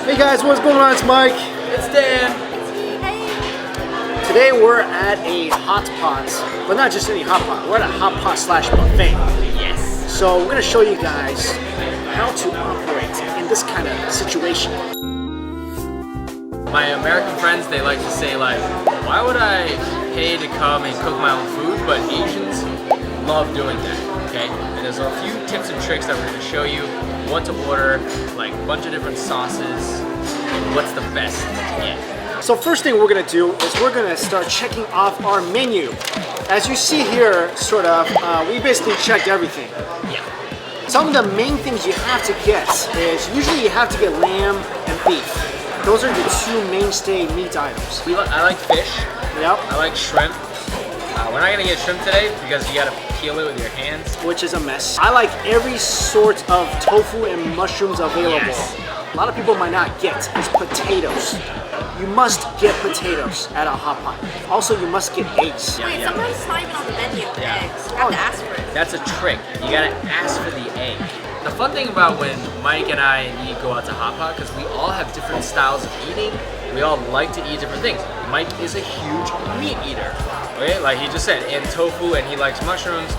Hey guys, what's going on? It's Mike. It's Dan. Today we're at a hot pot, but not just any hot pot. We're at a hot pot slash buffet. Yes. So we're gonna show you guys how to operate in this kind of situation. My American friends, they like to say like, why would I pay to come and cook my own food? But Asians love doing that, okay? And there's a few tips and tricks that we're gonna show you. What to order, like a bunch of different sauces, and what's the best to get. So first thing we're gonna do is we're gonna start checking off our menu. As you see here, sort of, we basically checked everything. Yeah. Some of the main things you have to get is usually you have to get lamb and beef. Those are the two mainstay meat items. I like fish. Yep. I like shrimp. We're not gonna get shrimp today because you gotta peel it with your hands. Which is a mess. I like every sort of tofu and mushrooms available. Yes. A lot of people might not get is potatoes. You must get potatoes at a hot pot. Also, you must get eggs. Yeah, Wait, yeah. sometimes it's not even on the menu, the Yeah. eggs. You have to ask for it. That's a trick. You gotta ask for the egg. The fun thing about when Mike and I go out to hot pot, because we all have different styles of eating, we all like to eat different things. Mike is a huge meat eater, okay? Like he just said, and tofu, and he likes mushrooms.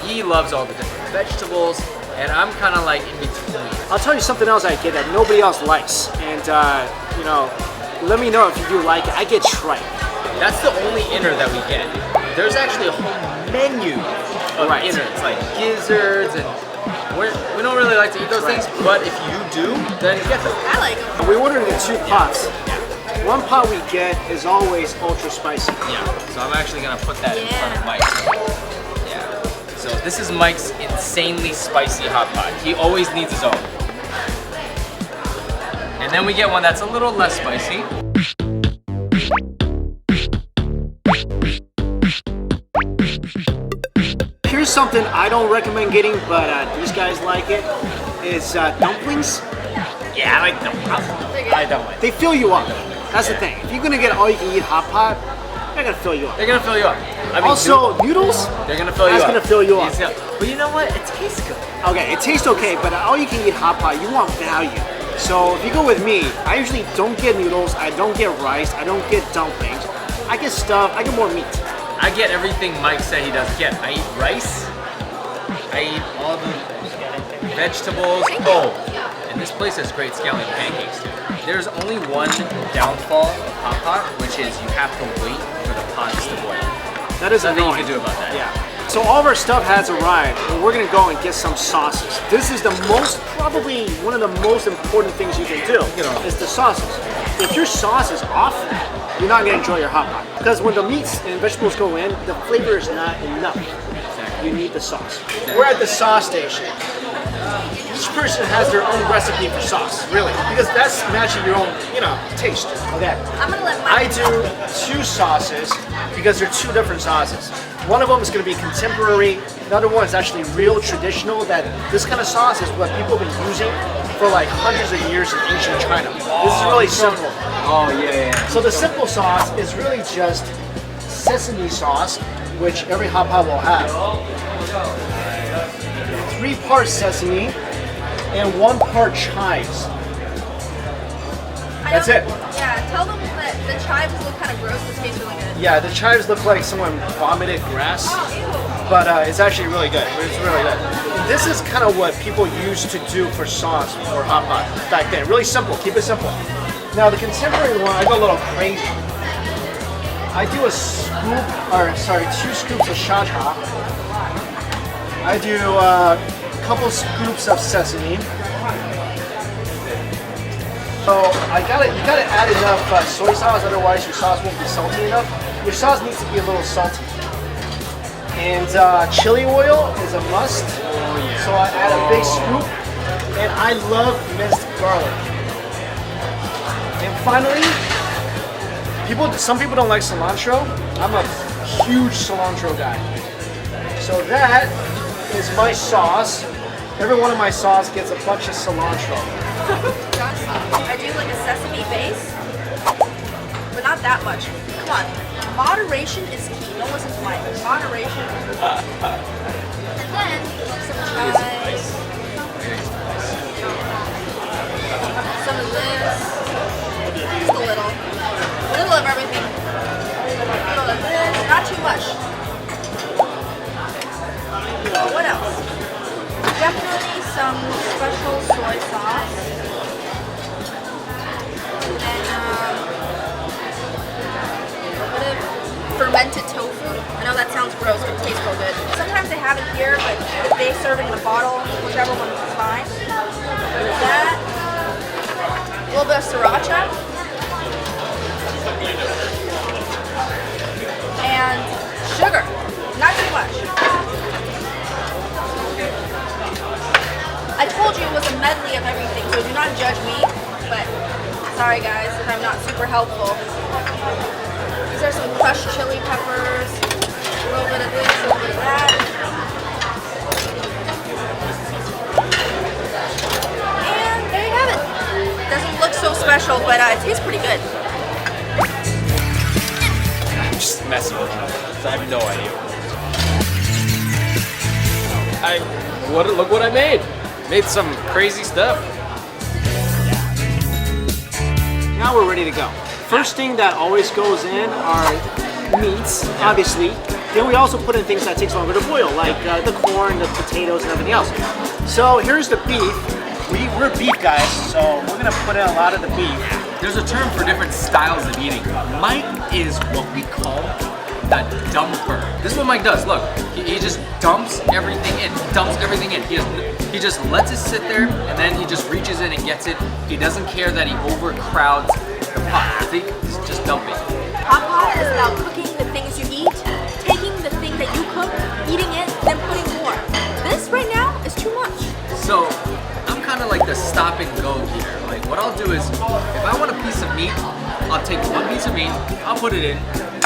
He loves all the different vegetables, and I'm kind of like in between. I'll tell you something else I get that nobody else likes. And, you know, let me know if you do like it. I get tripe. That's the only inner that we get. There's actually a whole menu of Right. innards, like gizzards, and we don't really like to eat those things, but if you do, then get them. I like them. We ordered the two pots. One pot we get is always ultra spicy. Yeah, so I'm actually gonna put that in front of Yeah. Mike. Yeah. So this is Mike's insanely spicy hot pot. He always needs his own. And then we get one that's a little less spicy. Here's something I don't recommend getting, but these guys like it, is dumplings. Yeah, I like them. I don't like them. They fill you up. That's the thing. If you're gonna get all you can eat hot pot, they're gonna fill you up. They're gonna fill you up. I mean, Also, noodles, they're gonna fill you that's up. gonna fill you up. But you know what? It tastes good. Okay, it tastes okay, but all you can eat hot pot, you want value. So if you go with me, I usually don't get noodles, I don't get rice, I don't get dumplings. I get stuff, I get more meat. I get everything Mike said he doesn't get. I eat rice. I eat all the vegetables. Oh, and this place has great scallion pancakes too. There's only one downfall of hot pot, which is you have to wait for the pots to boil. That is Nothing you annoying. can do about that. Yeah. So all of our stuff has arrived, and we're gonna go and get some sauces. This is the probably one of the most important things you can do, is the sauces. If your sauce is off, you're not gonna enjoy your hot pot. Because when the meats and vegetables go in, the flavor is not enough. Exactly. You need the sauce. We're at the sauce station. Each person has their own recipe for sauce, really, because that's matching your own, taste. Okay. I'm gonna let I Mike. do two sauces because they're two different sauces. One of them is going to be contemporary. Another one is actually real traditional. That this kind of sauce is what people have been using for like hundreds of years in ancient China. This is really simple. Oh yeah. So the simple sauce is really just sesame sauce, which every hot pot will have. 3 parts sesame and 1 part chives. That's it. Yeah, tell them that the chives look kind of gross, but taste really good. Yeah, the chives look like someone vomited grass. Oh, ew. But it's actually really good. It's really good. And this is kind of what people used to do for sauce for hot pot back then. Really simple. Keep it simple. Now the contemporary one, I go a little crazy. I do 2 scoops of shacha. I do a couple scoops of sesame. So you gotta add enough soy sauce, otherwise your sauce won't be salty enough. Your sauce needs to be a little salty. And chili oil is a must. Oh yeah. So I add a big scoop, and I love minced garlic. And finally, some people don't like cilantro. I'm a huge cilantro guy. So that is my sauce. Every one of my sauce gets a bunch of cilantro. I do like a sesame base, but not that much. Come on, moderation is key. Don't listen to Mike. Moderation. And then some chives, some of this. serving in a bottle, whichever one is fine. There's that. A little bit of sriracha. And sugar. Not too much. I told you it was a medley of everything, so do not judge me, but sorry guys if I'm not super helpful. These are some crushed chili peppers, a little bit of this, a little bit of that. And there you have it. Doesn't look so special, but it tastes pretty good. I'm just messing with you. I have no idea. Look what I made. Made some crazy stuff. Now we're ready to go. First thing that always goes in are meats, obviously. Then we also put in things that takes longer to boil, like the corn, the potatoes, and everything else. So here's the beef. We're beef guys, so we're gonna put in a lot of the beef. There's a term for different styles of eating. Mike is what we call the dumper. This is what Mike does. Look, he just dumps everything in. He just lets it sit there, and then he just reaches in and gets it. He doesn't care that he overcrowds the pot. He's just dumping. Hot pot is about cooking the things you eat, taking the thing that you cook, eating it, then putting more. This right now is too much. So I'm kind of like the stop and go here. Like what I'll do is, if I want a piece of meat, I'll take one piece of meat, I'll put it in,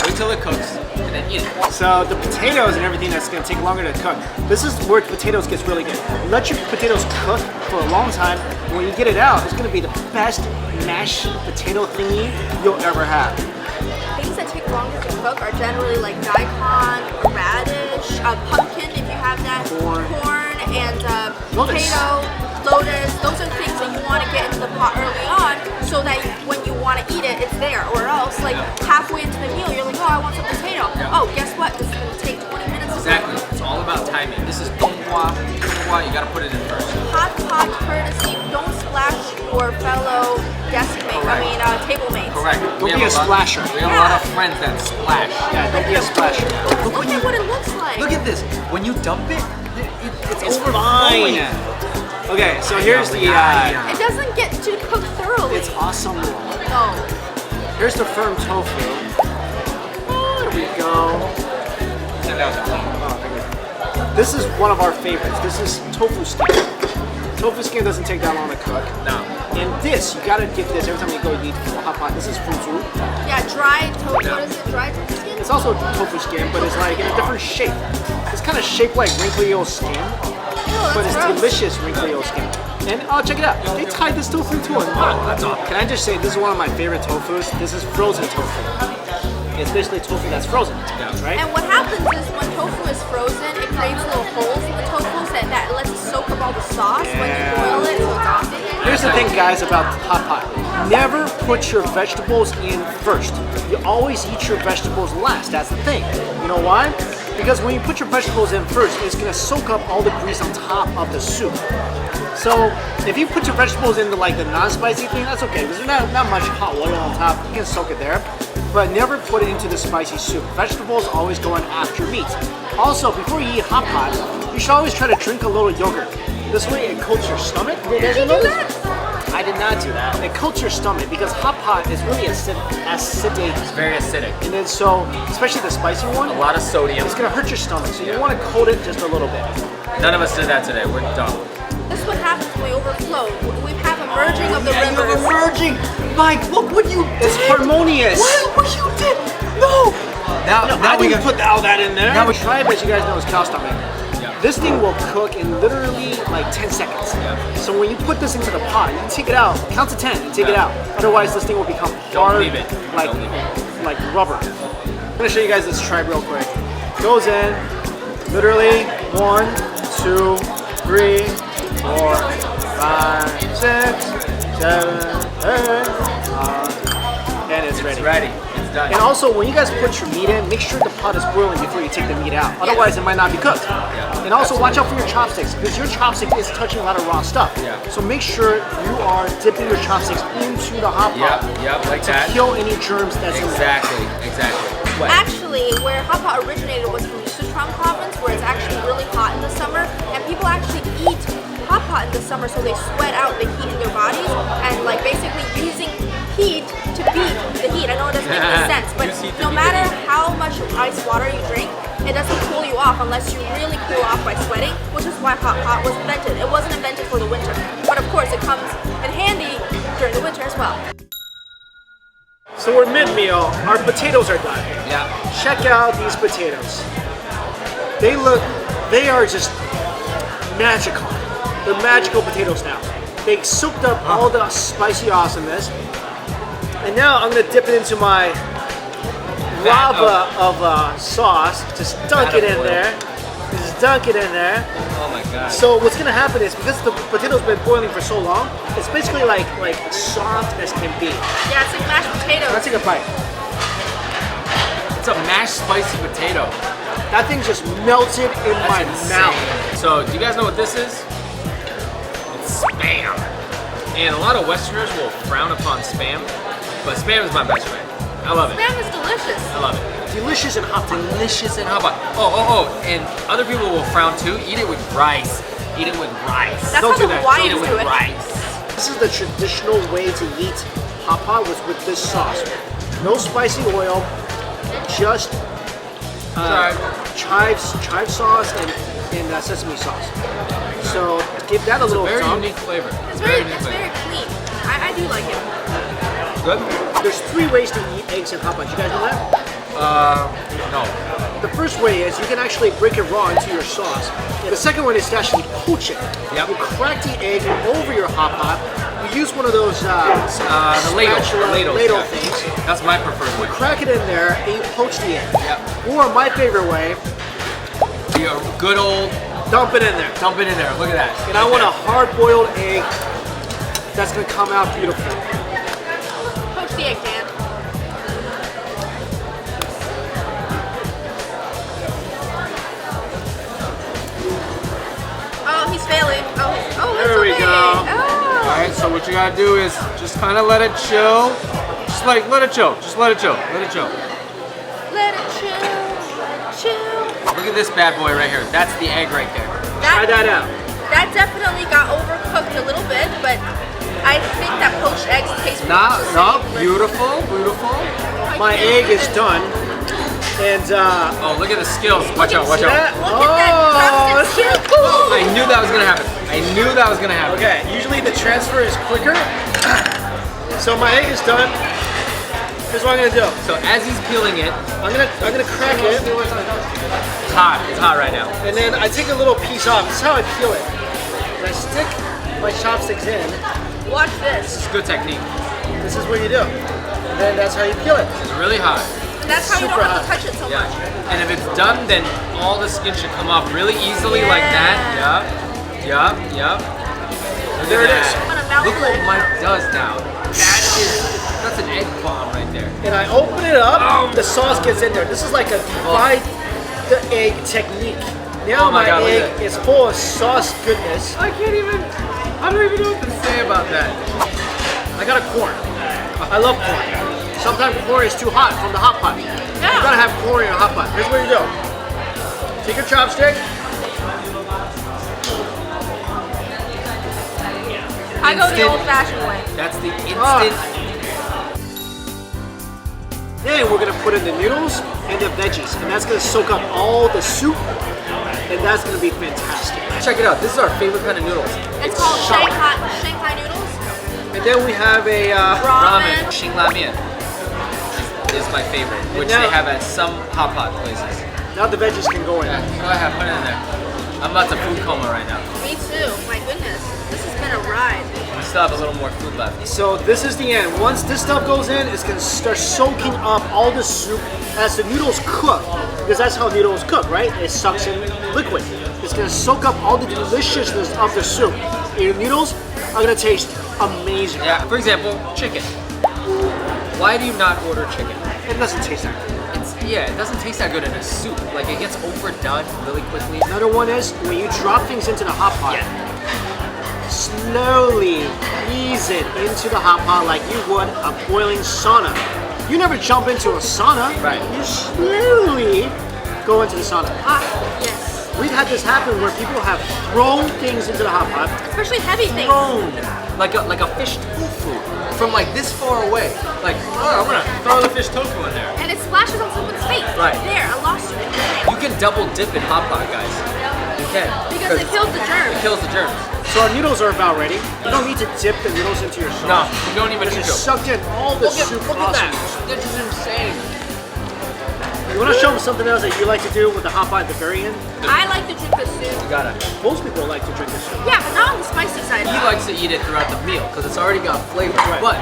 wait till it cooks, and then eat it. So the potatoes and everything that's gonna take longer to cook. This is where potatoes gets really good. Let your potatoes cook for a long time. When you get it out, it's gonna be the best mashed potato thingy you'll ever have. Things that take longer to cook are generally like daikon, radish, pumpkin if you have that, corn and potato, lotus. Those are things that you want to get into the pot early on so that when you want to eat it, it's there. Or else, like halfway into the meal, you're like, oh, I want some potato. Oh, guess what? This is going to take 20 minutes. Exactly. It's all about timing. This is donghua. You got to put it in first. Hot pot courtesy. Don't splash your fellow table mates. Correct. Don't be a splasher. We have a lot of friends that splash. Yeah, don't be a splasher. Look at what it looks like. Look at this. When you dump it, it's fine. Okay, so here's the. It doesn't get to cook thoroughly. It's awesome. No. Here's the firm tofu. There we go. This is one of our favorites. This is tofu skin. Tofu skin doesn't take that long to cook. No. And this, you gotta get this every time you go eat hot pot. This is fuzu. Yeah, dried tofu. What is it? Dried tofu skin? It's also tofu skin, but it's like in a different shape. It's kind of shaped like wrinkly old skin, but it's delicious wrinkly old skin. And check it out. They tied this tofu to a knot. That's awesome. Can I just say, this is one of my favorite tofus. This is frozen tofu. It's basically tofu that's frozen, right? And what happens is when tofu is frozen, it creates little holes in the tofu that lets it soak up all the sauce when you boil it. So it's awesome. Here's the thing, guys, about hot pot. Never put your vegetables in first. You always eat your vegetables last. That's the thing. You know why? Because when you put your vegetables in first, it's gonna soak up all the grease on top of the soup. So if you put your vegetables into like the non-spicy thing, that's okay, because there's not much hot oil on top. You can soak it there. But never put it into the spicy soup. Vegetables always go in after meat. Also, before you eat hot pot, you should always try to drink a little yogurt. This way it coats your stomach. Did you do that? I did not do that. It coats your stomach because hot pot is really acidic. It's very acidic. And then so, especially the spicy one, A lot of sodium. it's gonna hurt your stomach. So you want to coat it just a little bit. None of us did that today. We're dumb. This is what happens when we overflow. We have a merging of the rivers. Merging! Mike, look what you It's harmonious! What you did? No! Now we can put all that in there. Now we- Tribe, as you guys know, is cow stomach. Yeah. This thing will cook in literally like 10 seconds. Yeah. So when you put this into the pot, you take it out, count to 10 and take it out. Otherwise, this thing will become Don't hard, leave it. like Don't leave it. like rubber. I'm gonna show you guys this tribe real quick. Goes in, literally 1, 2, 3, 4, 5, 6, 7, 8, and it's ready. It's ready. It's done. And also, when you guys put your meat in, make sure the pot is boiling before you take the meat out. Otherwise, it might not be cooked. Yeah. And also, watch out for your chopsticks, because your chopstick is touching a lot of raw stuff. Yeah. So make sure you are dipping your chopsticks into the hot pot Yep, like to that. kill any germs that's in there. Exactly. What? Actually, where hot pot originated was from Sichuan Sichuan province where it's actually really hot in the summer, and people actually eat hot pot in the summer so they sweat out the heat in their bodies and like basically using heat to beat the heat. I know it doesn't make any sense, but no matter how much ice water you drink, it doesn't cool you off unless you really cool off by sweating, which is why hot pot was invented. It wasn't invented for the winter, but of course it comes in handy during the winter as well. So we're mid-meal, our potatoes are done. Yeah. Check out these potatoes. They are just magical. They're magical potatoes now. They soaked up all the spicy awesomeness. And now I'm gonna dip it into my lava of sauce. Just dunk it in there. Just dunk it in there. Oh my god. So what's gonna happen is, because the potato's been boiling for so long, it's basically like soft as can be. Yeah, it's like mashed potatoes. Let's take a bite. It's a mashed spicy potato. That thing just melted in That's my insane. mouth. So, do you guys know what this is? It's Spam. And a lot of Westerners will frown upon Spam, but Spam is my best friend. I love it. Spam is delicious. I love it. Delicious and hot. Delicious and hot pot. Oh, and other people will frown too. Eat it with rice. Eat it with rice. That's Don't how do the that. Eat Hawaiians it do with it. rice. This is the traditional way to eat hot pot, was with this sauce. No spicy oil, just chive sauce and sesame sauce. So give that a little Very thumb. unique flavor. It's very clean. I do like it. Good? There's 3 ways to eat eggs in hot pot. You guys know that? No. The first way is you can actually break it raw into your sauce. The second one is to actually poach it. Yep. You crack the egg over your hot pot. You use one of those The ladle yeah. things. That's my preferred way. Crack it in there and you poach the egg. Yep. Or my favorite way, The good old dump it in there. dump it in there. Look at that. And I want a hard-boiled egg that's gonna come out beautiful. Poach the egg, Dan. Oh, he's failing. Oh, that's There we okay. go. Oh. All right. So what you gotta do is just kind of let it chill. Just let it chill. Just let it chill. Let it chill. Let it chill. Let it chill. Look at this bad boy right here. That's the egg right there. Try that out. That definitely got overcooked a little bit, but I think that poached eggs taste No, pretty beautiful, beautiful. My egg is done. And Oh, look at the skills. Watch out, watch see that? out. Look at that constant skill. I knew that was gonna happen. I knew that was gonna happen. Okay, usually the transfer is quicker. So my egg is done. Here's what I'm gonna do. So as he's peeling it, I'm gonna crack it, it's hot. It's hot right now. and then I take a little piece off. This is how I peel it. And I stick my chopsticks in. Watch this. It's good technique. This is what you do. And then that's how you peel it. It's really hot. And that's how you don't Super have to hot. touch it so Yeah. much. And if it's done, then all the skin should come off really easily like that. Yup. Look There at it is. that. I'm gonna mouth Look what it. Mike does now. That's an egg bomb right there. And I open it up, the sauce gets in there. This is like a divide the egg technique. Now Oh my my God, look egg at that. is full of sauce goodness. I don't even know what to say about that. I got a corn. I love corn. Sometimes corn is too hot from the hot pot. You gotta have corn in a hot pot. Here's what you do. Take your chopstick. I go the Instant. old-fashioned way. That's the Ah. instant. Then we're gonna put in the noodles and the veggies, and that's gonna soak up all the soup, and that's gonna be fantastic. Check it out. This is our favorite kind of noodles. It's called sharp. Shanghai noodles. And then we have a Ramen. Ramen. Xing mian is my favorite, which now- they have at some hot pot places. now the veggies can go in. Yeah, go ahead, put it in there. I'm about to food coma right now. Me too. My goodness. This has been a ride. We still have a little more food left. So this is the end. Once this stuff goes in, it's gonna start soaking up all the soup as the noodles cook, because that's how noodles cook, right? It sucks in liquid. It's gonna soak up all the deliciousness of the soup. And your noodles are gonna taste amazing. Yeah, for example, chicken. Why do you not order chicken? It doesn't taste that good. It doesn't taste that good in a soup. Like it gets overdone really quickly. Another one is when you drop things into the hot pot, slowly ease it into the hot pot like you would a boiling sauna. You never jump into a sauna. Right. You slowly go into the sauna. Ah, yes. We've had this happen where people have thrown things into the hot pot. Especially heavy things. Thrown like a fish tofu from like this far away. Like, oh, I'm gonna throw the fish tofu in there. And it splashes on someone's face. Right. There, I lost it. You can double dip in hot pot, guys. You can. Because it kills the germs. It kills the germs. So our noodles are about ready. You don't need to dip the noodles into your sauce. No, you don't even need It's to. sucked in all the soup Look at that. awesomeness. That's just insane. You want to show them something else that you like to do with the hot pot at the very end? I like to drink the soup. You gotta. Most people like to drink this soup. Yeah, but not on the spicy side. He likes to eat it throughout the meal because it's already got flavor. Right. But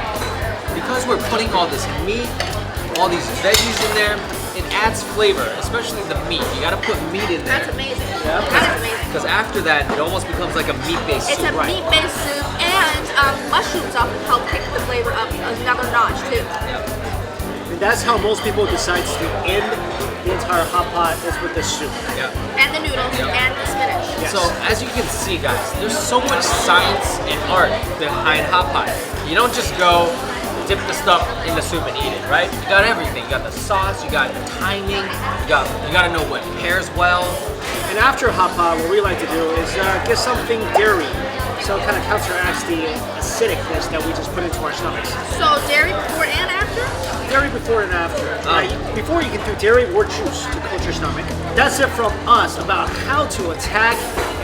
because we're putting all this meat, all these veggies in there, it adds flavor, especially the meat. You gotta put meat in there. That's amazing. Yeah. That is amazing. Because after that, it almost becomes like a meat-based It's soup. a meat-based soup, and mushrooms often help kick the flavor up another notch too. And that's how most people decide to end the entire hot pot is with this soup. Yeah. And the noodles and the spinach. Yes. So as you can see, guys, there's so much science and art behind hot pot. You don't just go dip the stuff in the soup and eat it, right? You got everything. You got the sauce, you got the timing, you gotta know what pairs well. And after hot pot, what we like to do is get something dairy, so it kind of counteracts the acidicness that we just put into our stomachs. So dairy before and after? Dairy before and after. Before you can do dairy or juice to coat your stomach. That's it from us about how to attack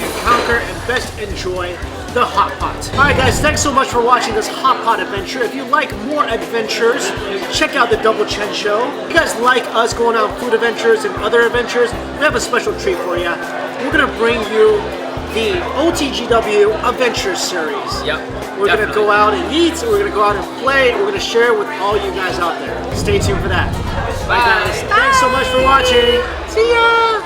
and conquer and best enjoy the hot pot. Alright guys, thanks so much for watching this hot pot adventure. If you like more adventures, check out the Double Chen Show. If you guys like us going on food adventures and other adventures, we have a special treat for you. We're gonna bring you the OTGW Adventure Series. Yep. We're gonna go out and eat, we're gonna go out and play, we're gonna share with all you guys out there. Stay tuned for that. Bye guys. Thanks so much for watching. See ya!